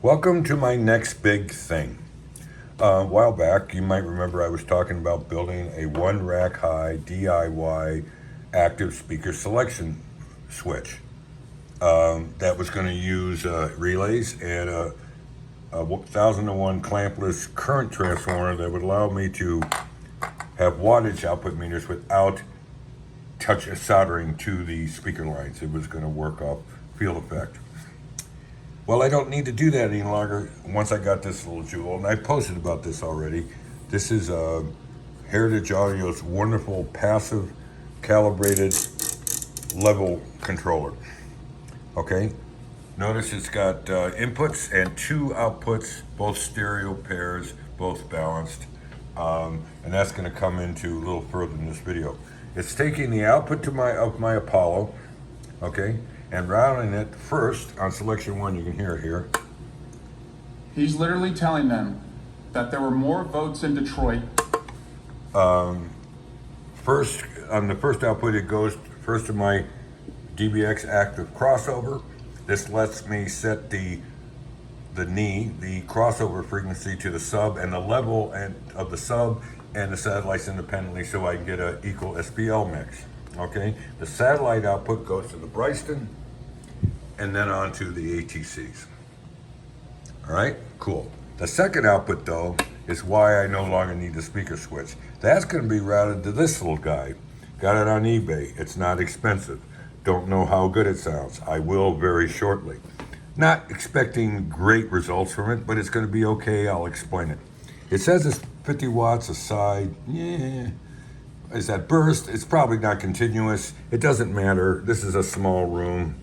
Welcome to my next big thing. A while back, you might remember I was talking about building a one rack high DIY active speaker selection switch that was going to use relays and a 1000-to-1 clampless current transformer that would allow me to have wattage output meters without soldering to the speaker lines. It was going to work off field effect. Well, I don't need to do that any longer once I got this little jewel, and I posted about this already. This is Heritage Audio's wonderful passive calibrated level controller. Okay, notice it's got inputs and two outputs, both stereo pairs, both balanced, and that's going to come into a little further in this video. It's taking the output of my Apollo, okay, and routing it first on selection 1. You can hear it here. He's literally telling them that there were more votes in Detroit. First, on the first output, it goes first to my DBX active crossover. This lets me set the crossover frequency to the sub and the level of the sub and the satellites independently, so I can get an equal SPL mix. Okay, the satellite output goes to the Bryston and then on to the ATCs. All right, cool. The second output, though, is why I no longer need the speaker switch. That's going to be routed to this little guy. Got it on eBay. It's not expensive. Don't know how good it sounds. I will very shortly. Not expecting great results from it, but it's going to be okay. I'll explain it. It says it's 50 watts a side. Yeah. Is that burst? It's probably not continuous. It doesn't matter. This is a small room,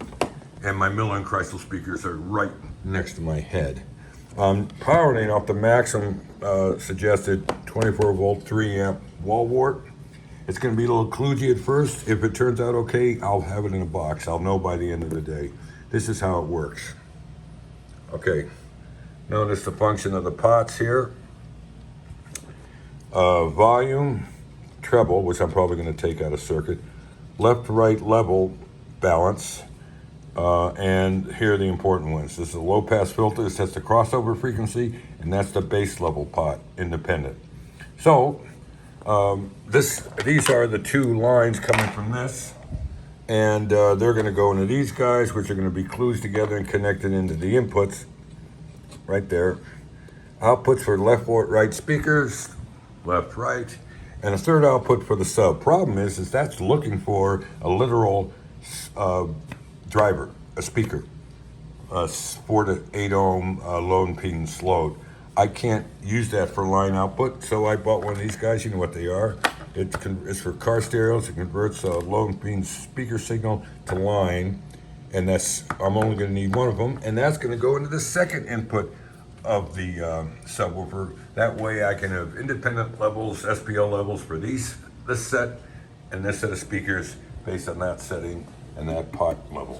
and my Miller and Chrysler speakers are right next to my head. Powering off the maximum suggested 24 volt 3 amp wall wart. It's going to be a little kludgy at first. If it turns out okay, I'll have it in a box. I'll know by the end of the day. This is how it works. Okay, notice the function of the pots here. Volume, treble, which I'm probably going to take out of circuit. Left-right level balance. And here are the important ones. This is a low-pass filter. This sets the crossover frequency, and that's the base level pot, independent. So, these are the two lines coming from this, and they're going to go into these guys, which are going to be glued together and connected into the inputs, right there. Outputs for left, right speakers, left, right, and a third output for the sub. Problem is that's looking for a literal driver, a speaker, 4 to 8 ohm low impedance load. I can't use that for line output, so I bought one of these guys. You know what they are. It's for car stereos. It converts a low impedance speaker signal to line, and I'm only going to need one of them, and that's going to go into the second input of the subwoofer. That way I can have independent levels, SPL levels for this set and this set of speakers based on that setting and that pot level.